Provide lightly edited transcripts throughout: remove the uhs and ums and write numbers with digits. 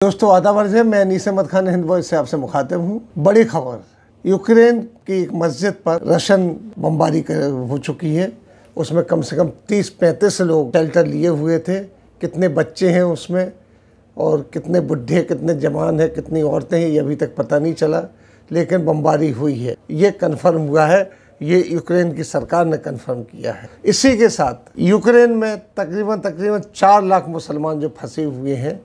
दोस्तों आदाब अर्ज़ है। मैं अनीस अहमद खान हिंद वॉइस से आपसे मुखातिब हूँ। बड़ी खबर, यूक्रेन की एक मस्जिद पर रशियन बमबारी हो चुकी है। उसमें कम से कम 30-35 लोग शेल्टर लिए हुए थे। कितने बच्चे हैं उसमें और कितने बुढ़े, कितने जवान हैं, कितनी औरतें हैं, ये अभी तक पता नहीं चला, लेकिन बमबारी हुई है, ये कन्फर्म हुआ है। ये यूक्रेन की सरकार ने कन्फर्म किया है। इसी के साथ यूक्रेन में तकरीबन 4 लाख मुसलमान जो फंसे हुए हैं,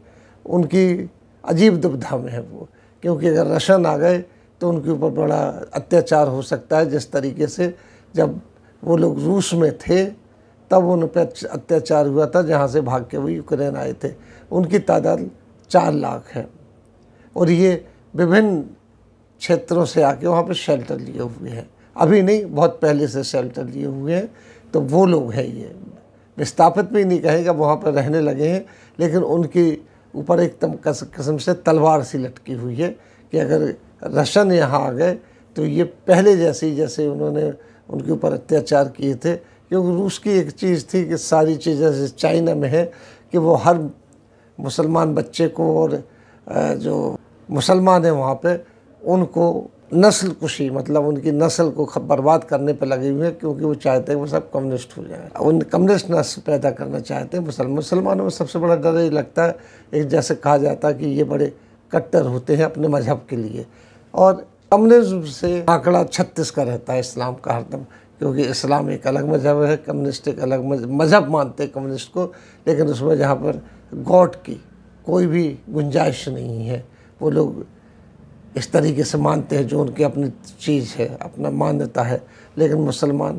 उनकी अजीब दुविधा में है वो, क्योंकि अगर रशियन आ गए तो उनके ऊपर बड़ा अत्याचार हो सकता है। जिस तरीके से जब वो लोग रूस में थे तब उन पर अत्याचार हुआ था, जहाँ से भाग के वो यूक्रेन आए थे। उनकी तादाद 4 लाख है और ये विभिन्न क्षेत्रों से आके वहाँ पे शेल्टर लिए हुए हैं। अभी नहीं, बहुत पहले से शेल्टर लिए हुए हैं। तो वो लोग हैं, ये विस्थापित भी नहीं कहेगा, वहाँ पर रहने लगे हैं, लेकिन उनकी ऊपर एकदम किस्म से तलवार सी लटकी हुई है कि अगर रशियन यहाँ आ गए तो ये पहले जैसे उन्होंने उनके ऊपर अत्याचार किए थे। क्योंकि रूस की एक चीज़ थी कि सारी चीज़ें जैसे चाइना में है कि वो हर मुसलमान बच्चे को और जो मुसलमान हैं वहाँ पे उनको नस्ल कुशी, मतलब उनकी नस्ल को बर्बाद करने पर लगे हुए हैं, क्योंकि वो चाहते हैं वो सब कम्युनिस्ट हो जाए। उन कम्युनिस्ट नस्ल पैदा करना चाहते हैं। मुसलमानों में सबसे बड़ा डर ये लगता है, एक जैसे कहा जाता है कि ये बड़े कट्टर होते हैं अपने मजहब के लिए, और कम्युनिज्म से आंकड़ा 36 का रहता है इस्लाम का हरदम, क्योंकि इस्लाम एक अलग मजहब है, कम्युनिस्ट एक अलग मजहब मानते हैं कम्युनिस्ट को, लेकिन उसमें जहाँ पर गॉड की कोई भी गुंजाइश नहीं है, वो लोग इस तरीके से मानते हैं जो उनकी अपनी चीज़ है, अपना मान्यता है। लेकिन मुसलमान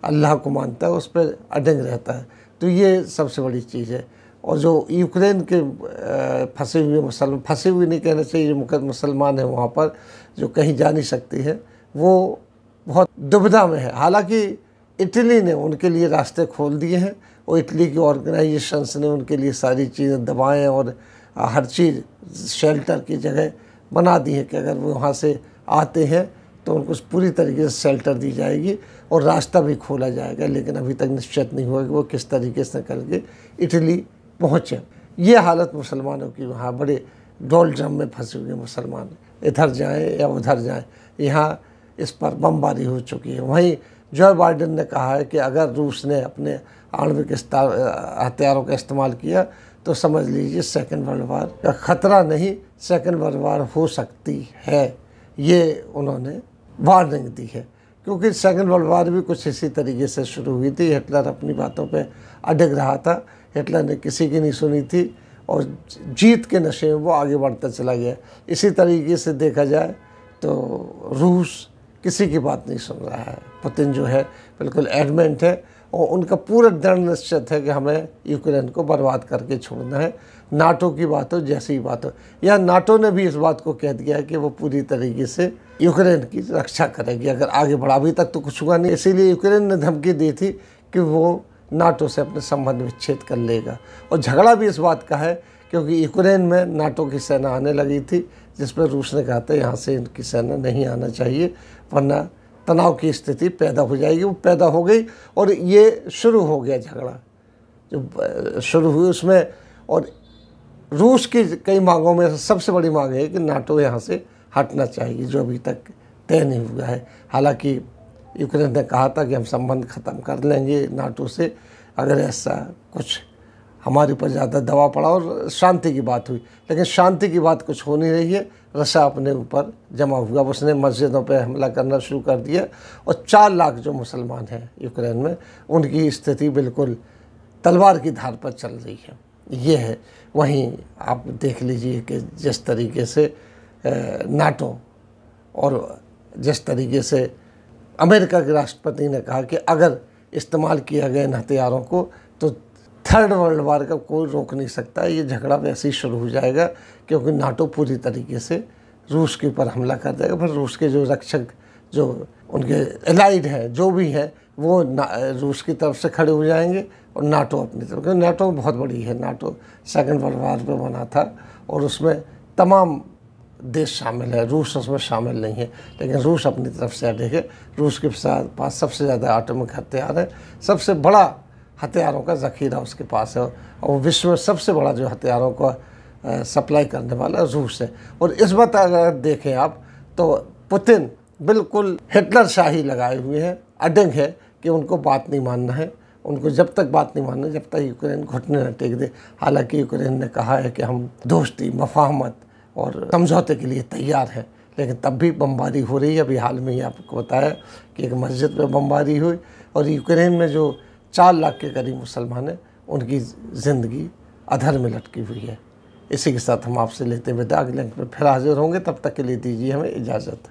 अल्लाह को मानता है, उस पर अडिग रहता है। तो ये सबसे बड़ी चीज़ है। और जो यूक्रेन के फंसे हुए मुसलमान, फंसे हुए नहीं कहना चाहिए, जो मुसलमान हैं वहाँ पर जो कहीं जा नहीं सकती है, वो बहुत दुविधा में है। हालांकि इटली ने उनके लिए रास्ते खोल दिए हैं और इटली की ऑर्गेनाइजेशंस ने उनके लिए सारी चीज़ें, दवाएँ और हर चीज़ शेल्टर की जगह बना दी है कि अगर वो वहाँ से आते हैं तो उनको पूरी तरीके से शेल्टर दी जाएगी और रास्ता भी खोला जाएगा। लेकिन अभी तक निश्चित नहीं हुआ कि वो किस तरीके से निकल के इटली पहुँचे। ये हालत मुसलमानों की, वहाँ बड़े डोल ड्रम में फंसे हुए मुसलमान, इधर जाएं या उधर जाएं, यहाँ इस पर बमबारी हो चुकी है। वहीं जो बाइडेन ने कहा है कि अगर रूस ने अपने आणविक हथियारों का इस्तेमाल किया तो समझ लीजिए सेकेंड वर्ल्ड वार का ख़तरा नहीं, सेकेंड वर्ल्ड वार हो सकती है। ये उन्होंने वार्निंग दी है, क्योंकि सेकेंड वर्ल्ड वार भी कुछ इसी तरीके से शुरू हुई थी। हिटलर अपनी बातों पे अड़ग रहा था, हिटलर ने किसी की नहीं सुनी थी और जीत के नशे में वो आगे बढ़ता चला गया। इसी तरीके से देखा जाए तो रूस किसी की बात नहीं सुन रहा है। पुतिन जो है बिल्कुल एडमेंट है और उनका पूरा दृढ़ निश्चित है कि हमें यूक्रेन को बर्बाद करके छोड़ना है। नाटो की बात हो, जैसी ही बात हो, या नाटो ने भी इस बात को कह दिया है कि वो पूरी तरीके से यूक्रेन की रक्षा करेगी अगर आगे बढ़ा। अभी तक तो कुछ हुआ नहीं, इसीलिए यूक्रेन ने धमकी दी थी कि वो नाटो से अपने संबंध विच्छेद कर लेगा। और झगड़ा भी इस बात का है क्योंकि यूक्रेन में नाटो की सेना आने लगी थी, जिस पर रूस ने कहा था यहाँ से इनकी सेना नहीं आना चाहिए, वरना तनाव की स्थिति पैदा हो जाएगी। वो पैदा हो गई और ये शुरू हो गया झगड़ा जो शुरू हुई उसमें। और रूस की कई मांगों में सबसे बड़ी मांग है कि नाटो यहाँ से हटना चाहिए, जो अभी तक तय नहीं हुआ है। हालांकि यूक्रेन ने कहा था कि हम संबंध ख़त्म कर लेंगे नाटो से अगर ऐसा कुछ हमारे ऊपर ज़्यादा दबाव पड़ा और शांति की बात हुई, लेकिन शांति की बात कुछ हो नहीं रही है। रशिया अपने ऊपर जमा हुआ, उसने मस्जिदों पर हमला करना शुरू कर दिया और 4 लाख जो मुसलमान हैं यूक्रेन में, उनकी स्थिति बिल्कुल तलवार की धार पर चल रही है। ये है। वहीं आप देख लीजिए कि जिस तरीके से नाटो और जिस तरीके से अमेरिका के राष्ट्रपति ने कहा कि अगर इस्तेमाल किया गया इन हथियारों को तो थर्ड वर्ल्ड वार का कोई रोक नहीं सकता। ये झगड़ा वैसे ही शुरू हो जाएगा क्योंकि नाटो पूरी तरीके से रूस के ऊपर हमला कर देगा। फिर रूस के जो रक्षक, जो उनके एलाइड हैं, जो भी हैं, वो रूस की तरफ से खड़े हो जाएंगे और नाटो अपनी तरफ, क्योंकि नाटो बहुत बड़ी है। नाटो सेकेंड वर्ल्ड वार पे बना था और उसमें तमाम देश शामिल है, रूस उसमें शामिल नहीं है, लेकिन रूस अपनी तरफ से अड़े है। रूस के पास सबसे ज़्यादा आटोमिक हथियार है, सबसे बड़ा हथियारों का ज़ख़ीरा उसके पास है और विश्व में सबसे बड़ा जो हथियारों का सप्लाई करने वाला रूस है। और इस बात अगर देखें आप तो पुतिन बिल्कुल हिटलर शाही लगाए हुए हैं, अडिग है कि उनको बात नहीं मानना है, उनको जब तक बात नहीं मानना जब तक यूक्रेन घुटने न टेक दे। हालांकि यूक्रेन ने कहा है कि हम दोस्ती, मफाहमत और समझौते के लिए तैयार हैं, लेकिन तब भी बमबारी हो रही है। अभी हाल में ही आपको बताया कि एक मस्जिद पे बमबारी हुई और यूक्रेन में जो 4 लाख के करीब मुसलमान हैं उनकी ज़िंदगी अधर में लटकी हुई है। इसी के साथ हम आपसे लेते हैं विदा। अगले अंक में फिर हाजिर होंगे, तब तक के लिए दीजिए हमें इजाज़त।